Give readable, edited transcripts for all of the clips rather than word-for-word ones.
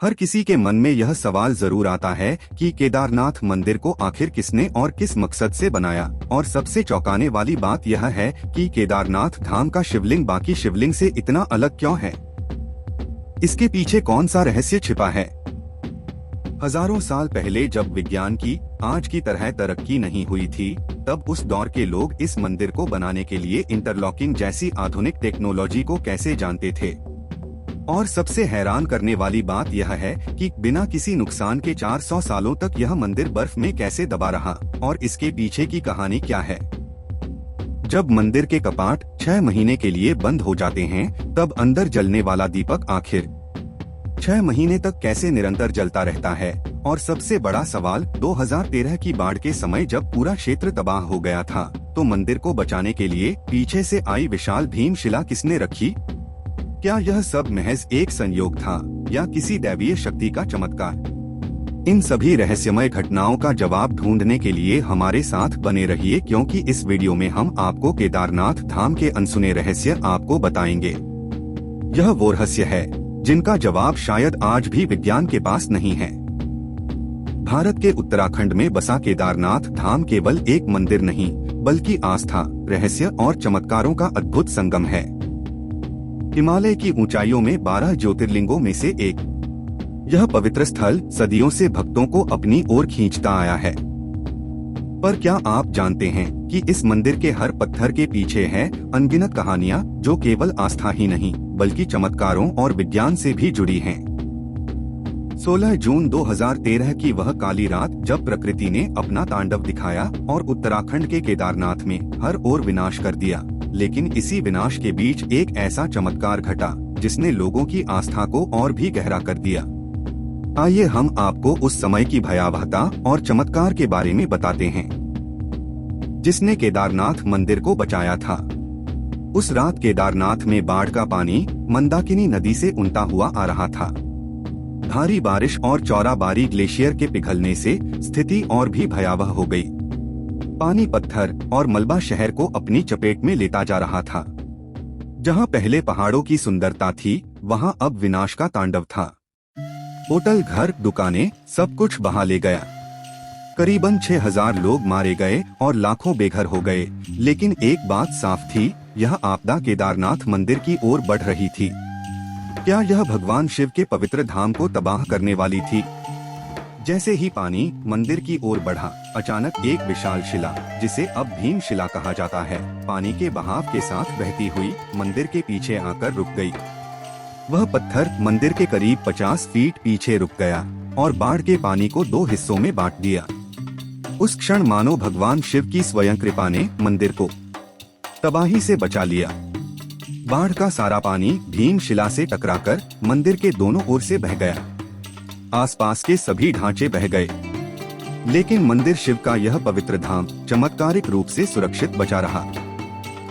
हर किसी के मन में यह सवाल जरूर आता है कि केदारनाथ मंदिर को आखिर किसने और किस मकसद से बनाया। और सबसे चौंकाने वाली बात यह है कि केदारनाथ धाम का शिवलिंग बाकी शिवलिंग से इतना अलग क्यों है। इसके पीछे कौन सा रहस्य छिपा है। हजारों साल पहले जब विज्ञान की आज की तरह तरक्की नहीं हुई थी, तब उस दौर के लोग इस मंदिर को बनाने के लिए इंटरलॉकिंग जैसी आधुनिक टेक्नोलॉजी को कैसे जानते थे। और सबसे हैरान करने वाली बात यह है कि बिना किसी नुकसान के 400 सालों तक यह मंदिर बर्फ में कैसे दबा रहा और इसके पीछे की कहानी क्या है। जब मंदिर के कपाट 6 महीने के लिए बंद हो जाते हैं, तब अंदर जलने वाला दीपक आखिर 6 महीने तक कैसे निरंतर जलता रहता है। और सबसे बड़ा सवाल, 2013 की बाढ़ के समय जब पूरा क्षेत्र तबाह हो गया था, तो मंदिर को बचाने के लिए पीछे से आई विशाल भीमशिला किसने रखी। क्या यह सब महज एक संयोग था या किसी दैवीय शक्ति का चमत्कार। इन सभी रहस्यमय घटनाओं का जवाब ढूंढने के लिए हमारे साथ बने रहिए, क्योंकि इस वीडियो में हम आपको केदारनाथ धाम के अनसुने रहस्य आपको बताएंगे। यह वो रहस्य है जिनका जवाब शायद आज भी विज्ञान के पास नहीं है। भारत के उत्तराखंड में बसा केदारनाथ धाम केवल एक मंदिर नहीं, बल्कि आस्था, रहस्य और चमत्कारों का अद्भुत संगम है। हिमालय की ऊंचाइयों में 12 ज्योतिर्लिंगों में से एक यह पवित्र स्थल सदियों से भक्तों को अपनी ओर खींचता आया है। पर क्या आप जानते हैं कि इस मंदिर के हर पत्थर के पीछे है अनगिनत कहानियां, जो केवल आस्था ही नहीं बल्कि चमत्कारों और विज्ञान से भी जुड़ी हैं। 16 जून 2013 की वह काली रात जब प्रकृति ने अपना तांडव दिखाया और उत्तराखंड के केदारनाथ में हर ओर विनाश कर दिया, लेकिन इसी विनाश के बीच एक ऐसा चमत्कार घटा जिसने लोगों की आस्था को और भी गहरा कर दिया। आइए हम आपको उस समय की भयावहता और चमत्कार के बारे में बताते हैं जिसने केदारनाथ मंदिर को बचाया था। उस रात केदारनाथ में बाढ़ का पानी मंदाकिनी नदी से उमड़ा हुआ आ रहा था। भारी बारिश और चौराबाड़ी ग्लेशियर के पिघलने से स्थिति और भी भयावह हो गई। पानी, पत्थर और मलबा शहर को अपनी चपेट में लेता जा रहा था। जहां पहले पहाड़ों की सुंदरता थी, वहां अब विनाश का तांडव था। होटल, घर, दुकानें, सब कुछ बहा ले गया। करीबन 6000 लोग मारे गए और लाखों बेघर हो गए। लेकिन एक बात साफ थी, यह आपदा केदारनाथ मंदिर की ओर बढ़ रही थी। क्या यह भगवान शिव के पवित्र धाम को तबाह करने वाली थी। जैसे ही पानी मंदिर की ओर बढ़ा, अचानक एक विशाल शिला, जिसे अब भीमशिला कहा जाता है, पानी के बहाव के साथ बहती हुई मंदिर के पीछे आकर रुक गई। वह पत्थर मंदिर के करीब 50 फीट पीछे रुक गया और बाढ़ के पानी को 2 हिस्सों में बांट दिया। उस क्षण मानो भगवान शिव की स्वयं कृपा ने मंदिर को तबाही से बचा लिया। बाढ़ का सारा पानी भीमशिला से टकराकर मंदिर के दोनों ओर से बह गया। आसपास के सभी ढांचे बह गए, लेकिन मंदिर शिव का यह पवित्र धाम चमत्कारिक रूप से सुरक्षित बचा रहा।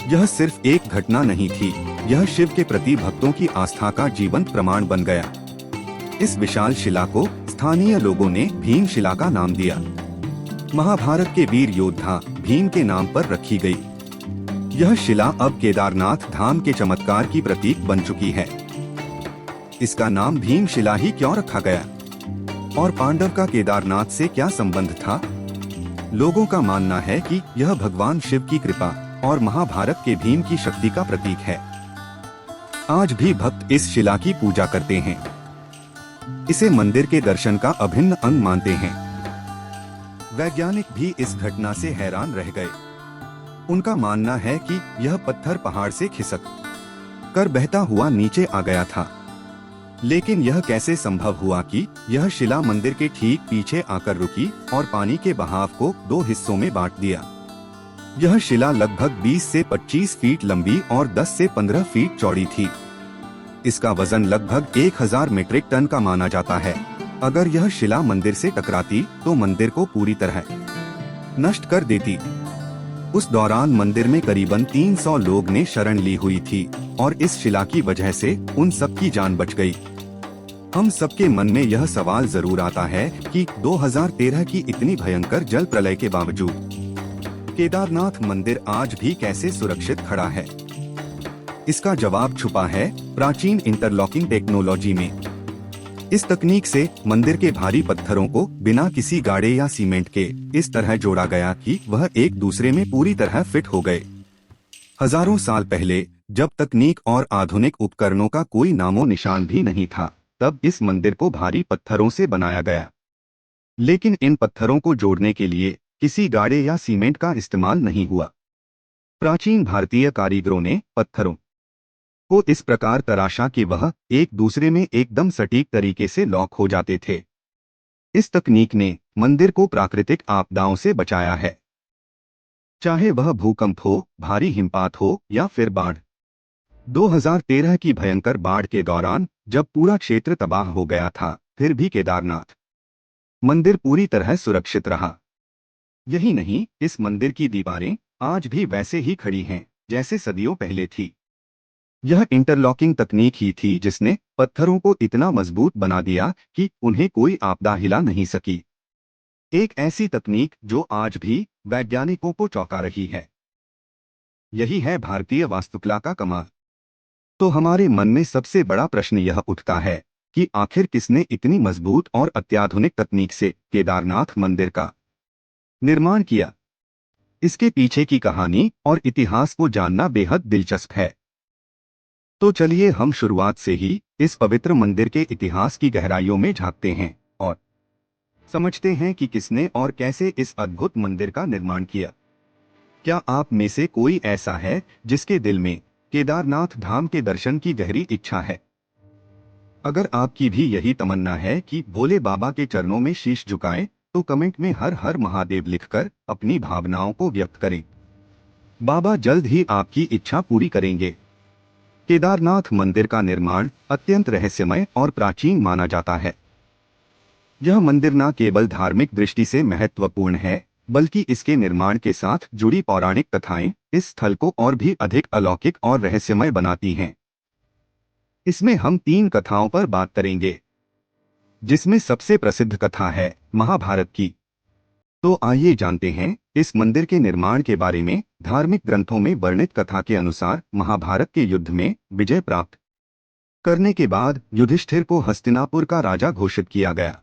यह सिर्फ एक घटना नहीं थी, यह शिव के प्रति भक्तों की आस्था का जीवंत प्रमाण बन गया। इस विशाल शिला को स्थानीय लोगों ने भीमशिला का नाम दिया। महाभारत के वीर योद्धा भीम के नाम पर रखी गई। यह शिला अब केदारनाथ धाम के चमत्कार की प्रतीक बन चुकी है। इसका नाम भीमशिला ही क्यों रखा गया और पांडव का केदारनाथ से क्या संबंध था। लोगों का मानना है कि यह भगवान शिव की कृपा और महाभारत के भीम की शक्ति का प्रतीक है। आज भी भक्त इस शिला की पूजा करते हैं, इसे मंदिर के दर्शन का अभिन्न अंग मानते हैं। वैज्ञानिक भी इस घटना से हैरान रह गए। उनका मानना है कि यह पत्थर पहाड़ से खिसक कर बहता हुआ नीचे आ गया था। लेकिन यह कैसे संभव हुआ कि यह शिला मंदिर के ठीक पीछे आकर रुकी और पानी के बहाव को 2 हिस्सों में बांट दिया। यह शिला लगभग 20 से 25 फीट लंबी और 10 से 15 फीट चौड़ी थी। इसका वजन लगभग 1000 मीट्रिक टन का माना जाता है। अगर यह शिला मंदिर से टकराती तो मंदिर को पूरी तरह नष्ट कर देती। उस दौरान मंदिर में करीबन 300 लोग ने शरण ली हुई थी और इस शिला की वजह से उन सब की जान बच गई। हम सबके मन में यह सवाल जरूर आता है कि 2013 की इतनी भयंकर जल प्रलय के बावजूद केदारनाथ मंदिर आज भी कैसे सुरक्षित खड़ा है। इसका जवाब छुपा है प्राचीन इंटरलॉकिंग टेक्नोलॉजी में। इस तकनीक से मंदिर के भारी पत्थरों को बिना किसी गाड़े या सीमेंट के इस तरह जोड़ा गया कि वह एक दूसरे में पूरी तरह फिट हो गए। हजारों साल पहले जब तकनीक और आधुनिक उपकरणों का कोई नामो निशान भी नहीं था, तब इस मंदिर को भारी पत्थरों से बनाया गया। लेकिन इन पत्थरों को जोड़ने के लिए किसी गाड़े या सीमेंट का इस्तेमाल नहीं हुआ। प्राचीन भारतीय कारीगरों ने पत्थरों को इस प्रकार तराशा कि वह एक दूसरे में एकदम सटीक तरीके से लॉक हो जाते थे। इस तकनीक ने मंदिर को प्राकृतिक आपदाओं से बचाया है, चाहे वह भूकंप हो, भारी हिमपात हो या फिर बाढ़। 2013 की भयंकर बाढ़ के दौरान जब पूरा क्षेत्र तबाह हो गया था, फिर भी केदारनाथ मंदिर पूरी तरह सुरक्षित रहा। यही नहीं, इस मंदिर की दीवारें आज भी वैसे ही खड़ी हैं जैसे सदियों पहले थी। यह इंटरलॉकिंग तकनीक ही थी जिसने पत्थरों को इतना मजबूत बना दिया कि उन्हें कोई आपदा हिला नहीं सकी। एक ऐसी तकनीक जो आज भी वैज्ञानिकों को चौंका रही है। यही है भारतीय वास्तुकला का कमाल। तो हमारे मन में सबसे बड़ा प्रश्न यह उठता है कि आखिर किसने इतनी मजबूत और अत्याधुनिक तकनीक से केदारनाथ मंदिर का निर्माण किया। इसके पीछे की कहानी और इतिहास को जानना बेहद दिलचस्प है। तो चलिए हम शुरुआत से ही इस पवित्र मंदिर के इतिहास की गहराइयों में झांकते हैं और समझते हैं कि किसने और कैसे इस अद्भुत मंदिर का निर्माण किया। क्या आप में से कोई ऐसा है जिसके दिल में केदारनाथ धाम के दर्शन की गहरी इच्छा है? अगर आपकी भी यही तमन्ना है कि भोले बाबा के चरणों में शीश झुकाएं, तो कमेंट में हर हर महादेव लिखकर अपनी भावनाओं को व्यक्त करें। बाबा जल्द ही आपकी इच्छा पूरी करेंगे। केदारनाथ मंदिर का निर्माण अत्यंत रहस्यमय और प्राचीन माना जाता है। यह मंदिर न केवल धार्मिक दृष्टि से महत्वपूर्ण है, बल्कि इसके निर्माण के साथ जुड़ी पौराणिक कथाएं इस स्थल को और भी अधिक अलौकिक और रहस्यमय बनाती हैं। इसमें हम 3 कथाओं पर बात करेंगे, जिसमें सबसे प्रसिद्ध कथा है महाभारत की। तो आइए जानते हैं इस मंदिर के निर्माण के बारे में। धार्मिक ग्रंथों में वर्णित कथा के अनुसार महाभारत के युद्ध में विजय प्राप्त करने के बाद युधिष्ठिर को हस्तिनापुर का राजा घोषित किया गया।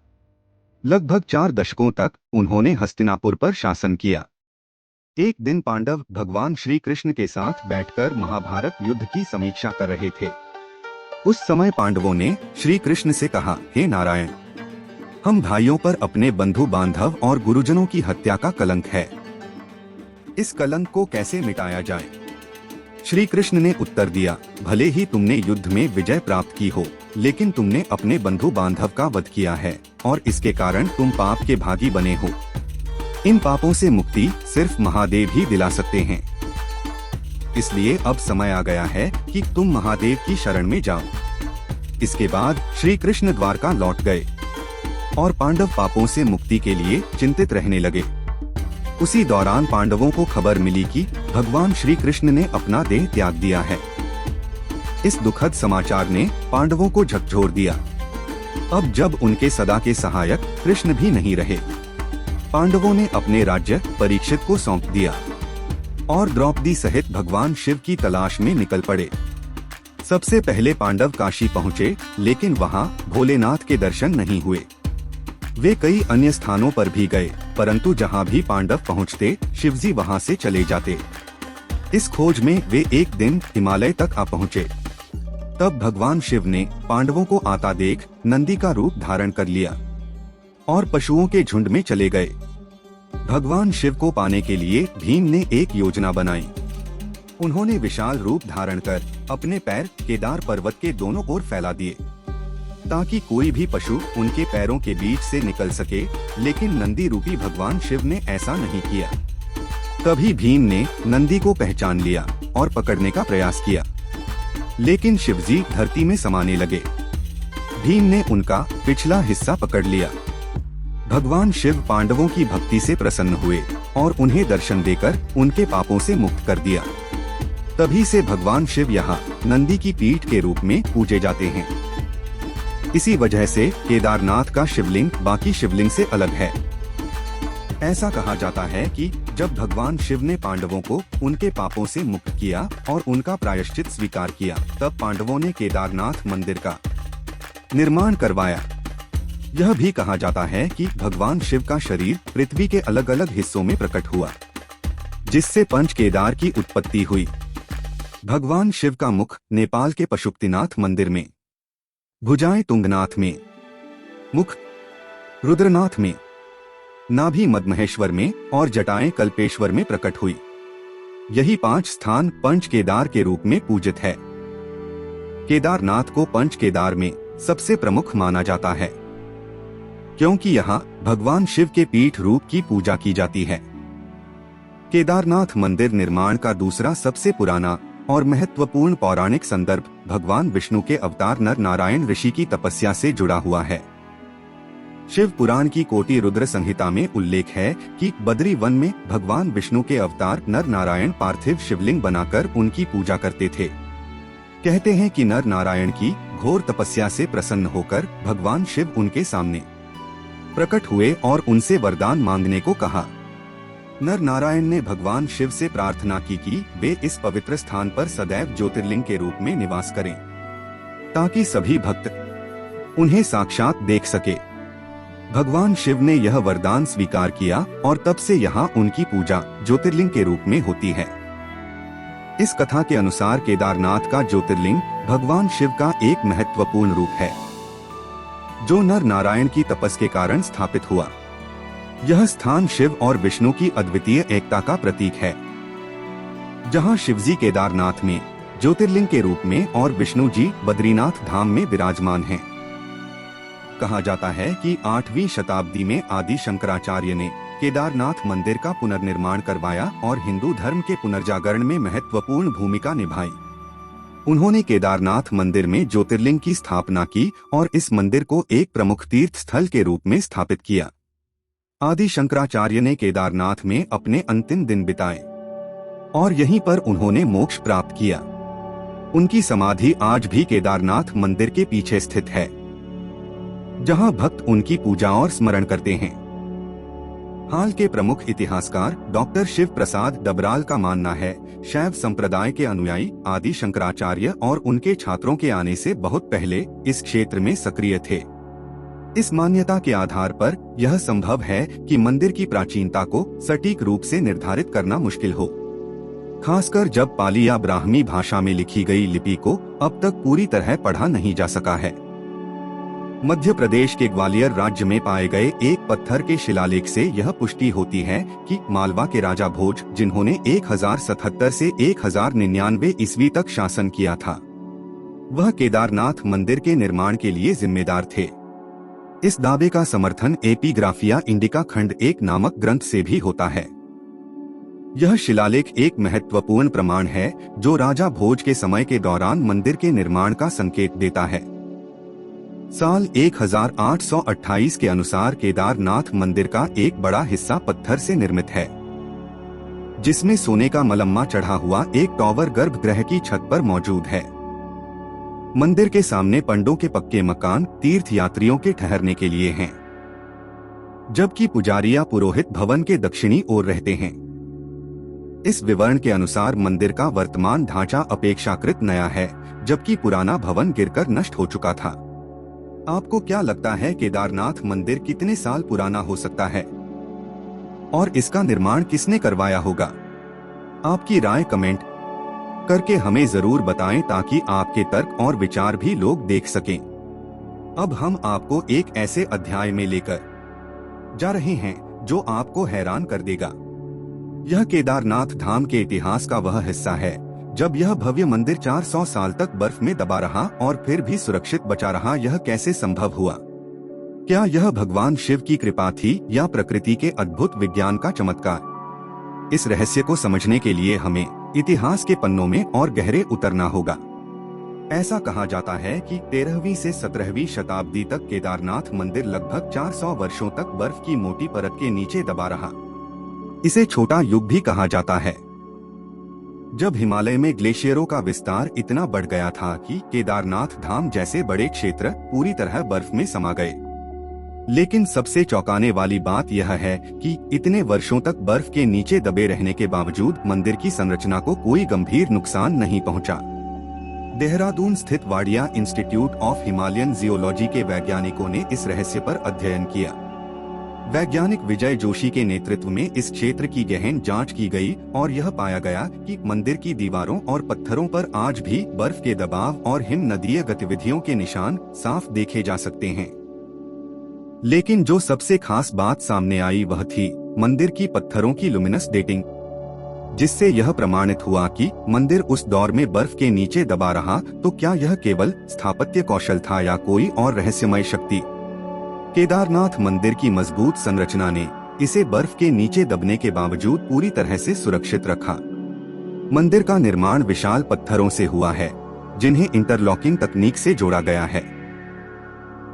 लगभग 4 दशकों तक उन्होंने हस्तिनापुर पर शासन किया। एक दिन पांडव भगवान श्री कृष्ण के साथ बैठकर महाभारत युद्ध की समीक्षा कर रहे थे। उस समय पांडवों ने श्री कृष्ण से कहा, हे नारायण, हम भाइयों पर अपने बंधु बांधव और गुरुजनों की हत्या का कलंक है। इस कलंक को कैसे मिटाया जाए? श्री कृष्ण ने उत्तर दिया, भले ही तुमने युद्ध में विजय प्राप्त की हो, लेकिन तुमने अपने बंधु बांधव का वध किया है और इसके कारण तुम पाप के भागी बने हो। इन पापों से मुक्ति सिर्फ महादेव ही दिला सकते हैं। इसलिए अब समय आ गया है कि तुम महादेव की शरण में जाओ। इसके बाद श्री कृष्ण द्वारका लौट गए और पांडव पापों से मुक्ति के लिए चिंतित रहने लगे। उसी दौरान पांडवों को खबर मिली कि भगवान श्री कृष्ण ने अपना देह त्याग दिया है। इस दुखद समाचार ने पांडवों को झकझोर दिया। अब जब उनके सदा के सहायक कृष्ण भी नहीं रहे, पांडवों ने अपने राज्य परीक्षित को सौंप दिया और द्रौपदी सहित भगवान शिव की तलाश में निकल पड़े। सबसे पहले पांडव काशी पहुँचे, लेकिन वहाँ भोलेनाथ के दर्शन नहीं हुए। वे कई अन्य स्थानों पर भी गए, परंतु जहाँ भी पांडव पहुँचते शिवजी वहाँ से चले जाते। इस खोज में वे एक दिन हिमालय तक आ पहुँचे। तब भगवान शिव ने पांडवों को आता देख नंदी का रूप धारण कर लिया और पशुओं के झुंड में चले गए। भगवान शिव को पाने के लिए भीम ने एक योजना बनाई। उन्होंने विशाल रूप धारण कर अपने पैर केदार पर्वत के दोनों ओर फैला दिए, ताकि कोई भी पशु उनके पैरों के बीच से निकल सके, लेकिन नंदी रूपी भगवान शिव ने ऐसा नहीं किया। तभी भीम ने नंदी को पहचान लिया और पकड़ने का प्रयास किया, लेकिन शिवजी धरती में समाने लगे। भीम ने उनका पिछला हिस्सा पकड़ लिया। भगवान शिव पांडवों की भक्ति से प्रसन्न हुए और उन्हें दर्शन देकर उनके पापों से मुक्त कर दिया। तभी से भगवान शिव यहाँ नंदी की पीठ के रूप में पूजे जाते हैं। इसी वजह से केदारनाथ का शिवलिंग बाकी शिवलिंग से अलग है। ऐसा कहा जाता है कि जब भगवान शिव ने पांडवों को उनके पापों से मुक्त किया और उनका प्रायश्चित स्वीकार किया, तब पांडवों ने केदारनाथ मंदिर का निर्माण करवाया। यह भी कहा जाता है कि भगवान शिव का शरीर पृथ्वी के अलग अलग हिस्सों में प्रकट हुआ, जिससे पंच केदार की उत्पत्ति हुई। भगवान शिव का मुख नेपाल के पशुपतिनाथ मंदिर में, भुजाएं तुंगनाथ में, मुख रुद्रनाथ में, नाभि मदमहेश्वर में और जटाएं कल्पेश्वर में प्रकट हुई। यही 5 स्थान पंच केदार के रूप में पूजित है। केदारनाथ को पंच केदार में सबसे प्रमुख माना जाता है, क्योंकि यहाँ भगवान शिव के पीठ रूप की पूजा की जाती है। केदारनाथ मंदिर निर्माण का दूसरा सबसे पुराना और महत्वपूर्ण पौराणिक संदर्भ भगवान विष्णु के अवतार नर नारायण ऋषि की तपस्या से जुड़ा हुआ है। शिव पुराण की कोटि रुद्र संहिता में उल्लेख है कि बद्री वन में भगवान विष्णु के अवतार नर नारायण पार्थिव शिवलिंग बनाकर उनकी पूजा करते थे। कहते हैं कि नर नारायण की घोर तपस्या से प्रसन्न होकर भगवान शिव उनके सामने प्रकट हुए और उनसे वरदान मांगने को कहा। नर नारायण ने भगवान शिव से प्रार्थना की कि वे इस पवित्र स्थान पर सदैव ज्योतिर्लिंग के रूप में निवास करें, ताकि सभी भक्त उन्हें साक्षात देख सके। भगवान शिव ने यह वरदान स्वीकार किया और तब से यहाँ उनकी पूजा ज्योतिर्लिंग के रूप में होती है। इस कथा के अनुसार केदारनाथ का ज्योतिर्लिंग भगवान शिव का एक महत्वपूर्ण रूप है, जो नर नारायण की तपस के कारण स्थापित हुआ। यह स्थान शिव और विष्णु की अद्वितीय एकता का प्रतीक है, जहां शिवजी केदारनाथ में ज्योतिर्लिंग के रूप में और विष्णु जी बद्रीनाथ धाम में विराजमान हैं। कहा जाता है कि 8वीं शताब्दी में आदि शंकराचार्य ने केदारनाथ मंदिर का पुनर्निर्माण करवाया और हिंदू धर्म के पुनर्जागरण में महत्वपूर्ण भूमिका निभाई। उन्होंने केदारनाथ मंदिर में ज्योतिर्लिंग की स्थापना की और इस मंदिर को एक प्रमुख तीर्थ स्थल के रूप में स्थापित किया। आदि शंकराचार्य ने केदारनाथ में अपने अंतिम दिन बिताए और यहीं पर उन्होंने मोक्ष प्राप्त किया। उनकी समाधि आज भी केदारनाथ मंदिर के पीछे स्थित है, जहां भक्त उनकी पूजा और स्मरण करते हैं। हाल के प्रमुख इतिहासकार डॉक्टर शिव प्रसाद डबराल का मानना है, शैव संप्रदाय के अनुयायी आदि शंकराचार्य और उनके छात्रों के आने से बहुत पहले इस क्षेत्र में सक्रिय थे। इस मान्यता के आधार पर यह संभव है कि मंदिर की प्राचीनता को सटीक रूप से निर्धारित करना मुश्किल हो, खासकर जब पाली या ब्राह्मी भाषा में लिखी गई लिपि को अब तक पूरी तरह पढ़ा नहीं जा सका है। मध्य प्रदेश के ग्वालियर राज्य में पाए गए एक पत्थर के शिलालेख से यह पुष्टि होती है कि मालवा के राजा भोज, जिन्होंने 1077 से 1099 ईस्वी तक शासन किया था, वह केदारनाथ मंदिर के निर्माण के लिए जिम्मेदार थे। इस दावे का समर्थन एपिग्राफिया इंडिका खंड 1 नामक ग्रंथ से भी होता है। यह शिलालेख एक महत्वपूर्ण प्रमाण है जो राजा भोज के समय के दौरान मंदिर के निर्माण का संकेत देता है। साल 1828 के अनुसार केदारनाथ मंदिर का एक बड़ा हिस्सा पत्थर से निर्मित है, जिसमें सोने का मलम्मा चढ़ा हुआ एक टॉवर गर्भगृह की छत पर मौजूद है। मंदिर के सामने पंडों के पक्के मकान तीर्थ यात्रियों के ठहरने के लिए हैं, जबकि पुजारिया पुरोहित भवन के दक्षिणी ओर रहते हैं। इस विवरण के अनुसार मंदिर का वर्तमान ढांचा अपेक्षाकृत नया है, जबकि पुराना भवन गिरकर नष्ट हो चुका था। आपको क्या लगता है केदारनाथ मंदिर कितने साल पुराना हो सकता है और इसका निर्माण किसने करवाया होगा? आपकी राय कमेंट करके हमें जरूर बताएं ताकि आपके तर्क और विचार भी लोग देख सकें। अब हम आपको एक ऐसे अध्याय में लेकर जा रहे हैं जो आपको हैरान कर देगा। यह केदारनाथ धाम के इतिहास का वह हिस्सा है जब यह भव्य मंदिर 400 साल तक बर्फ में दबा रहा और फिर भी सुरक्षित बचा रहा। यह कैसे संभव हुआ? क्या यह भगवान शिव की कृपा थी या प्रकृति के अद्भुत विज्ञान का चमत्कार? इस रहस्य को समझने के लिए हमें इतिहास के पन्नों में और गहरे उतरना होगा। ऐसा कहा जाता है कि 13वीं से 17वीं शताब्दी तक केदारनाथ मंदिर लगभग 400 वर्षों तक बर्फ की मोटी परत के नीचे दबा रहा। इसे छोटा युग भी कहा जाता है, जब हिमालय में ग्लेशियरों का विस्तार इतना बढ़ गया था कि केदारनाथ धाम जैसे बड़े क्षेत्र पूरी तरह बर्फ में समा गए। लेकिन सबसे चौंकाने वाली बात यह है कि इतने वर्षों तक बर्फ के नीचे दबे रहने के बावजूद मंदिर की संरचना को कोई गंभीर नुकसान नहीं पहुंचा। देहरादून स्थित Wadia institute of Himalayan geology के वैज्ञानिकों ने इस रहस्य पर अध्ययन किया। वैज्ञानिक विजय जोशी के नेतृत्व में इस क्षेत्र की गहन जांच की गई और यह पाया गया कि मंदिर की दीवारों और पत्थरों पर आज भी बर्फ के दबाव और हिम नदीय गतिविधियों के निशान साफ देखे जा सकते हैं। लेकिन जो सबसे खास बात सामने आई वह थी मंदिर की पत्थरों की लुमिनस डेटिंग, जिससे यह प्रमाणित हुआ कि मंदिर उस दौर में बर्फ के नीचे दबा रहा। तो क्या यह केवल स्थापत्य कौशल था या कोई और रहस्यमय शक्ति? केदारनाथ मंदिर की मजबूत संरचना ने इसे बर्फ के नीचे दबने के बावजूद पूरी तरह से सुरक्षित रखा। मंदिर का निर्माण विशाल पत्थरों से हुआ है, जिन्हें इंटरलॉकिंग तकनीक से जोड़ा गया है।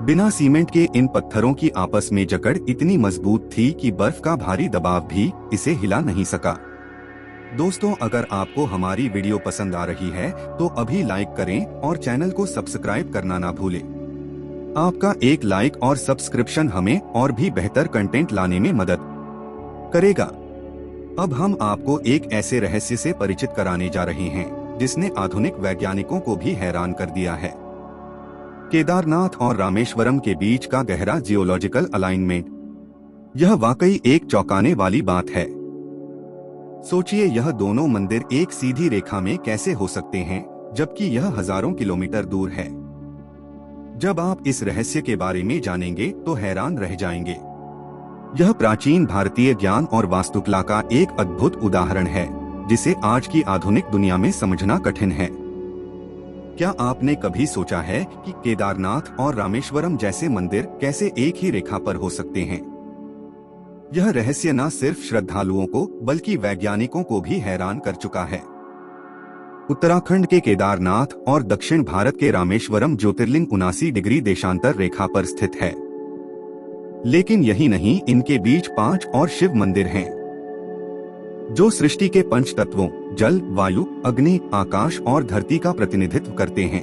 बिना सीमेंट के इन पत्थरों की आपस में जकड़ इतनी मजबूत थी कि बर्फ का भारी दबाव भी इसे हिला नहीं सका। दोस्तों, अगर आपको हमारी वीडियो पसंद आ रही है तो अभी लाइक करें और चैनल को सब्सक्राइब करना ना भूलें। आपका एक लाइक और सब्सक्रिप्शन हमें और भी बेहतर कंटेंट लाने में मदद करेगा। अब हम आपको एक ऐसे रहस्य से परिचित कराने जा रहे हैं जिसने आधुनिक वैज्ञानिकों को भी हैरान कर दिया है। केदारनाथ और रामेश्वरम के बीच का गहरा जियोलॉजिकल अलाइनमेंट। यह वाकई एक चौंकाने वाली बात है। सोचिए, यह दोनों मंदिर एक सीधी रेखा में कैसे हो सकते हैं, जबकि यह हजारों किलोमीटर दूर है। जब आप इस रहस्य के बारे में जानेंगे तो हैरान रह जाएंगे। यह प्राचीन भारतीय ज्ञान और वास्तुकला का एक अद्भुत उदाहरण है, जिसे आज की आधुनिक दुनिया में समझना कठिन है। क्या आपने कभी सोचा है कि केदारनाथ और रामेश्वरम जैसे मंदिर कैसे एक ही रेखा पर हो सकते हैं? यह रहस्य न सिर्फ श्रद्धालुओं को बल्कि वैज्ञानिकों को भी हैरान कर चुका है। उत्तराखंड के केदारनाथ और दक्षिण भारत के रामेश्वरम ज्योतिर्लिंग 79 डिग्री देशांतर रेखा पर स्थित है। लेकिन यही नहीं, इनके बीच 5 और शिव मंदिर हैं, जो सृष्टि के पंच तत्वों जल, वायु, अग्नि, आकाश और धरती का प्रतिनिधित्व करते हैं।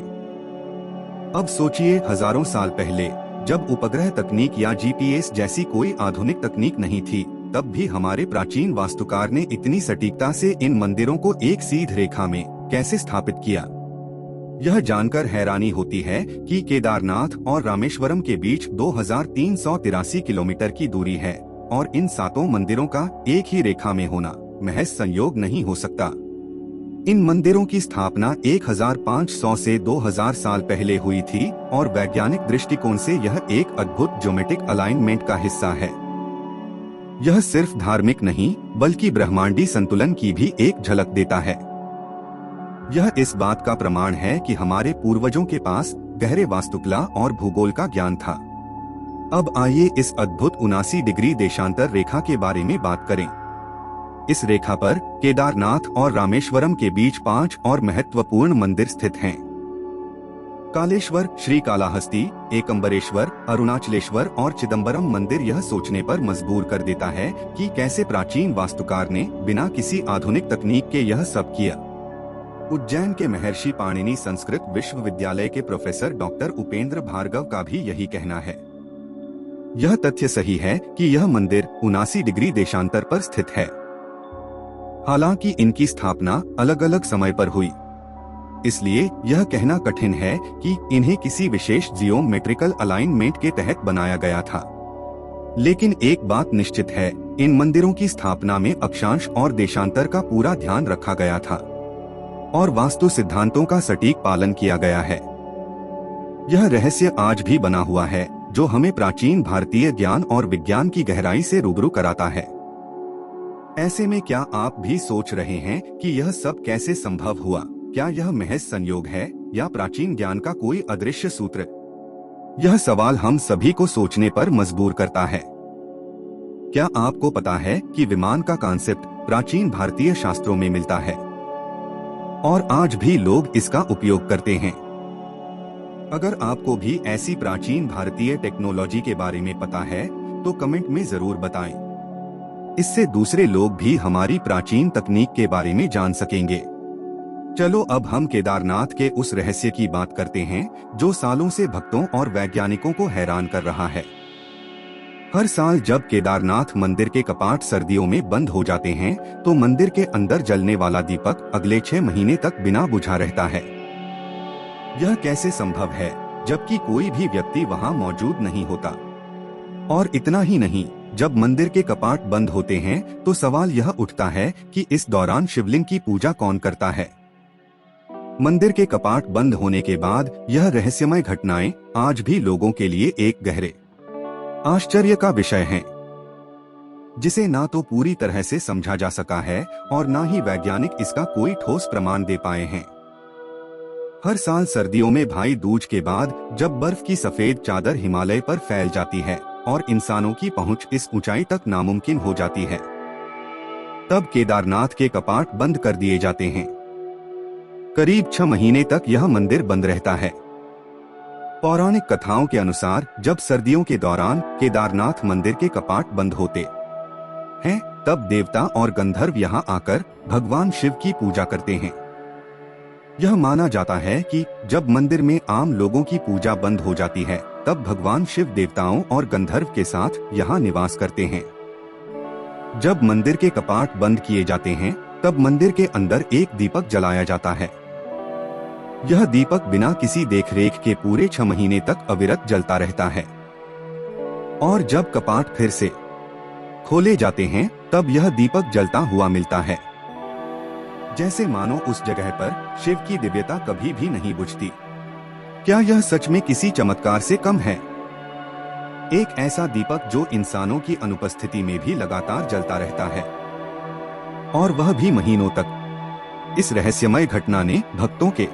अब सोचिए, हजारों साल पहले जब उपग्रह तकनीक या जीपीएस जैसी कोई आधुनिक तकनीक नहीं थी, तब भी हमारे प्राचीन वास्तुकार ने इतनी सटीकता से इन मंदिरों को एक सीधी रेखा में कैसे स्थापित किया। यह जानकर हैरानी होती है कि केदारनाथ और रामेश्वरम के बीच 2383 किलोमीटर की दूरी है और इन 7 मंदिरों का एक ही रेखा में होना महज संयोग नहीं हो सकता। इन मंदिरों की स्थापना 1500 से 2000 साल पहले हुई थी और वैज्ञानिक दृष्टिकोण से यह एक अद्भुत ज्योमेट्रिक अलाइनमेंट का हिस्सा है। यह सिर्फ धार्मिक नहीं बल्कि ब्रह्मांडी संतुलन की भी एक झलक देता है। यह इस बात का प्रमाण है कि हमारे पूर्वजों के पास गहरे वास्तुकला और भूगोल का ज्ञान था। अब आइए इस अद्भुत 79 डिग्री देशांतर रेखा के बारे में बात करें। इस रेखा पर केदारनाथ और रामेश्वरम के बीच 5 और महत्वपूर्ण मंदिर स्थित हैं। कालेश्वर, श्री कालाहस्ती, एकम्बरेश्वर, अरुणाचलेश्वर और चिदम्बरम मंदिर यह सोचने पर मजबूर कर देता है कि कैसे प्राचीन वास्तुकार ने बिना किसी आधुनिक तकनीक के यह सब किया। उज्जैन के महर्षि पाणिनि संस्कृत विश्वविद्यालय के प्रोफेसर डॉक्टर उपेंद्र भार्गव का भी यही कहना है। यह तथ्य सही है कि यह मंदिर 79 डिग्री देशांतर पर स्थित है। हालांकि इनकी स्थापना अलग अलग समय पर हुई, इसलिए यह कहना कठिन है कि इन्हें किसी विशेष जियोमेट्रिकल अलाइनमेंट के तहत बनाया गया था। लेकिन एक बात निश्चित है, इन मंदिरों की स्थापना में अक्षांश और देशांतर का पूरा ध्यान रखा गया था और वास्तु सिद्धांतों का सटीक पालन किया गया है। यह रहस्य आज भी बना हुआ है, जो हमें प्राचीन भारतीय ज्ञान और विज्ञान की गहराई से रूबरू कराता है। ऐसे में क्या आप भी सोच रहे हैं कि यह सब कैसे संभव हुआ? क्या यह महज संयोग है या प्राचीन ज्ञान का कोई अदृश्य सूत्र? यह सवाल हम सभी को सोचने पर मजबूर करता है। क्या आपको पता है कि विमान का कॉन्सेप्ट प्राचीन भारतीय शास्त्रों में मिलता है और आज भी लोग इसका उपयोग करते हैं? अगर आपको भी ऐसी प्राचीन भारतीय टेक्नोलॉजी के बारे में पता है तो कमेंट में जरूर बताएं। इससे दूसरे लोग भी हमारी प्राचीन तकनीक के बारे में जान सकेंगे। चलो अब हम केदारनाथ के उस रहस्य की बात करते हैं जो सालों से भक्तों और वैज्ञानिकों को हैरान कर रहा है। हर साल जब केदारनाथ मंदिर के कपाट सर्दियों में बंद हो जाते हैं तो मंदिर के अंदर जलने वाला दीपक अगले 6 महीने तक बिना बुझा रहता है। यह कैसे संभव है जबकि कोई भी व्यक्ति वहां मौजूद नहीं होता? और इतना ही नहीं, जब मंदिर के कपाट बंद होते हैं तो सवाल यह उठता है कि इस दौरान शिवलिंग की पूजा कौन करता है? मंदिर के कपाट बंद होने के बाद यह रहस्यमय घटनाएं आज भी लोगों के लिए एक गहरे आश्चर्य का विषय हैं, जिसे ना तो पूरी तरह से समझा जा सका है और ना ही वैज्ञानिक इसका कोई ठोस प्रमाण दे पाए हैं। हर साल सर्दियों में भाई दूज के बाद जब बर्फ की सफेद चादर हिमालय पर फैल जाती है और इंसानों की पहुंच इस ऊंचाई तक नामुमकिन हो जाती है, तब केदारनाथ के कपाट बंद कर दिए जाते हैं। करीब 6 महीने तक यह मंदिर बंद रहता है। पौराणिक कथाओं के अनुसार जब सर्दियों के दौरान केदारनाथ मंदिर के कपाट बंद होते हैं, तब देवता और गंधर्व यहां आकर भगवान शिव की पूजा करते हैं। यह माना जाता है कि जब मंदिर में आम लोगों की पूजा बंद हो जाती है, तब भगवान शिव देवताओं और गंधर्व के साथ यहाँ निवास करते हैं। जब मंदिर के कपाट बंद किए जाते हैं, तब मंदिर के अंदर एक दीपक जलाया जाता है। यह दीपक बिना किसी देखरेख के पूरे 6 महीने तक अविरत जलता रहता है और जब कपाट फिर से खोले जाते हैं, तब यह दीपक जलता हुआ मिलता है, जैसे मानो उस जगह पर शिव की दिव्यता कभी भी नहीं बुझती। क्या यह सच में किसी चमत्कार से कम है? एक ऐसा दीपक जो इंसानों की अनुपस्थिति में भी लगातार जलता रहता है, और वह भी महीनों तक। इस रहस्यमय घटना ने भक्तों के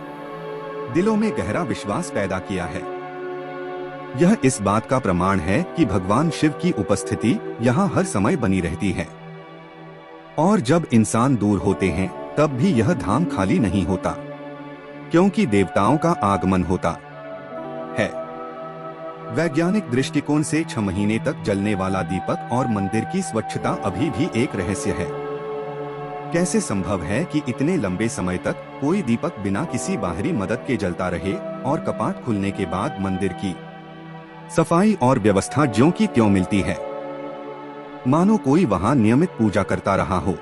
दिलों में गहरा विश्वास पैदा किया है। यह इस बात का प्रमाण है कि भगवान शिव की उपस्थिति यहाँ हर समय बनी रहती है, और जब इंसान दूर होते हैं तब भी यह धाम खाली नहीं होता, क्योंकि देवताओं का आगमन होता है। वैज्ञानिक दृष्टिकोण से 6 महीने तक जलने वाला दीपक और मंदिर की स्वच्छता अभी भी एक रहस्य है। कैसे संभव है कि इतने लंबे समय तक कोई दीपक बिना किसी बाहरी मदद के जलता रहे और कपाट खुलने के बाद मंदिर की सफाई और व्यवस्था ज्यों की त्यों मिलती है, मानो कोई वहां नियमित पूजा करता रहा हो?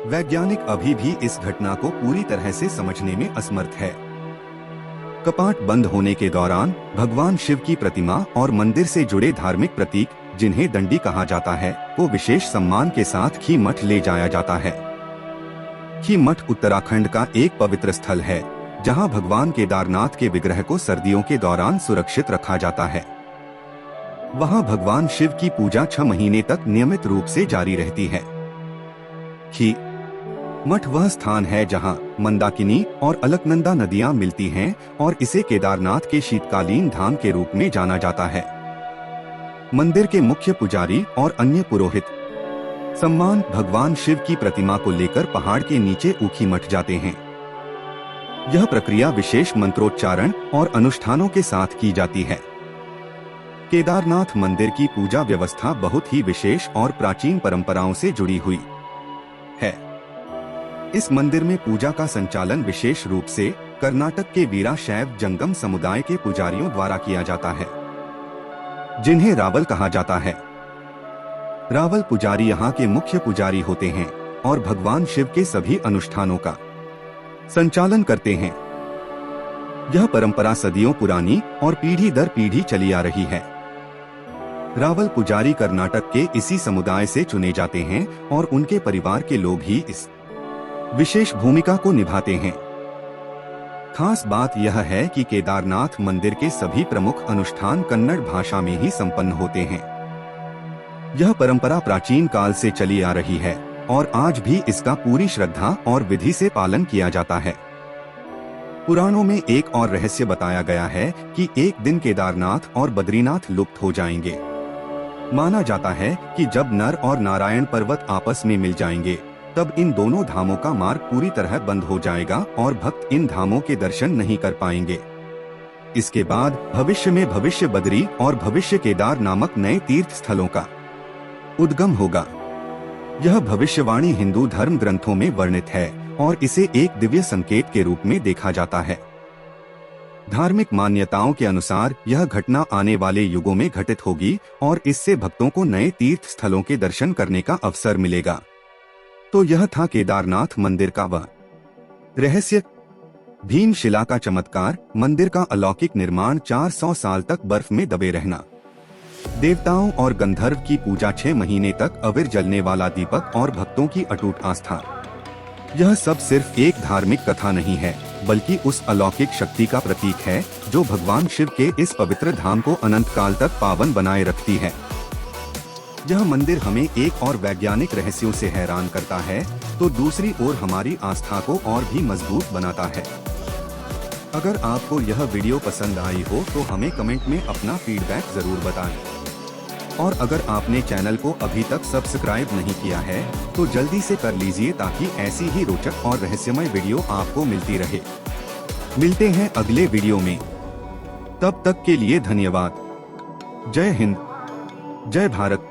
वैज्ञानिक अभी भी इस घटना को पूरी तरह से समझने में असमर्थ है। कपाट बंद होने के दौरान भगवान शिव की प्रतिमा और मंदिर से जुड़े धार्मिक प्रतीक, जिन्हें दंडी कहा जाता है, को विशेष सम्मान के साथ खी मठ ले जाया जाता है। खी मठ उत्तराखंड का एक पवित्र स्थल है, जहां भगवान केदारनाथ के विग्रह को सर्दियों के दौरान सुरक्षित रखा जाता है। वहां भगवान शिव की पूजा 6 महीने तक नियमित रूप से जारी रहती है। खी मठ वह स्थान है जहां मंदाकिनी और अलकनंदा नदियां मिलती हैं और इसे केदारनाथ के शीतकालीन धाम के रूप में जाना जाता है। मंदिर के मुख्य पुजारी और अन्य पुरोहित सम्मान भगवान शिव की प्रतिमा को लेकर पहाड़ के नीचे ऊखी मठ जाते हैं। यह प्रक्रिया विशेष मंत्रोच्चारण और अनुष्ठानों के साथ की जाती है। केदारनाथ मंदिर की पूजा व्यवस्था बहुत ही विशेष और प्राचीन परंपराओं से जुड़ी हुई है। इस मंदिर में पूजा का संचालन विशेष रूप से कर्नाटक के वीराशैव जंगम समुदाय के पुजारियों द्वारा किया जाता है, जिन्हें रावल कहा जाता है। रावल पुजारी यहाँ के मुख्य पुजारी होते हैं और भगवान शिव के सभी अनुष्ठानों का संचालन करते हैं। यह परंपरा सदियों पुरानी और पीढ़ी दर पीढ़ी चली आ रही है। रावल पुजारी कर्नाटक के इसी समुदाय से चुने जाते हैं और उनके परिवार के लोग ही इस विशेष भूमिका को निभाते हैं। खास बात यह है कि केदारनाथ मंदिर के सभी प्रमुख अनुष्ठान कन्नड़ भाषा में ही संपन्न होते हैं। यह परंपरा प्राचीन काल से चली आ रही है और आज भी इसका पूरी श्रद्धा और विधि से पालन किया जाता है। पुराणों में एक और रहस्य बताया गया है कि एक दिन केदारनाथ और बद्रीनाथ लुप्त हो जाएंगे। माना जाता है कि जब नर और नारायण पर्वत आपस में मिल जाएंगे, तब इन दोनों धामों का मार्ग पूरी तरह बंद हो जाएगा और भक्त इन धामों के दर्शन नहीं कर पाएंगे। इसके बाद भविष्य में भविष्य बद्री और भविष्य केदार नामक नए तीर्थ स्थलों का उद्गम होगा। यह भविष्यवाणी हिंदू धर्म ग्रंथों में वर्णित है और इसे एक दिव्य संकेत के रूप में देखा जाता है। धार्मिक मान्यताओं के अनुसार यह घटना आने वाले युगों में घटित होगी और इससे भक्तों को नए तीर्थ स्थलों के दर्शन करने का अवसर मिलेगा। तो यह था केदारनाथ मंदिर का वह रहस्य भीमशिला का चमत्कार, मंदिर का अलौकिक निर्माण, 400 साल तक बर्फ में दबे रहना, देवताओं और गंधर्व की पूजा, 6 महीने तक अविर जलने वाला दीपक और भक्तों की अटूट आस्था। यह सब सिर्फ एक धार्मिक कथा नहीं है, बल्कि उस अलौकिक शक्ति का प्रतीक है जो भगवान शिव के इस पवित्र धाम को अनंत काल तक पावन बनाए रखती है। यह मंदिर हमें एक और वैज्ञानिक रहस्यों से हैरान करता है, तो दूसरी ओर हमारी आस्था को और भी मजबूत बनाता है। अगर आपको यह वीडियो पसंद आई हो तो हमें कमेंट में अपना फीडबैक जरूर बताएं। और अगर आपने चैनल को अभी तक सब्सक्राइब नहीं किया है तो जल्दी से कर लीजिए, ताकि ऐसी ही रोचक और रहस्यमय वीडियो आपको मिलती रहे। मिलते हैं अगले वीडियो में, तब तक के लिए धन्यवाद। जय हिंद, जय भारत।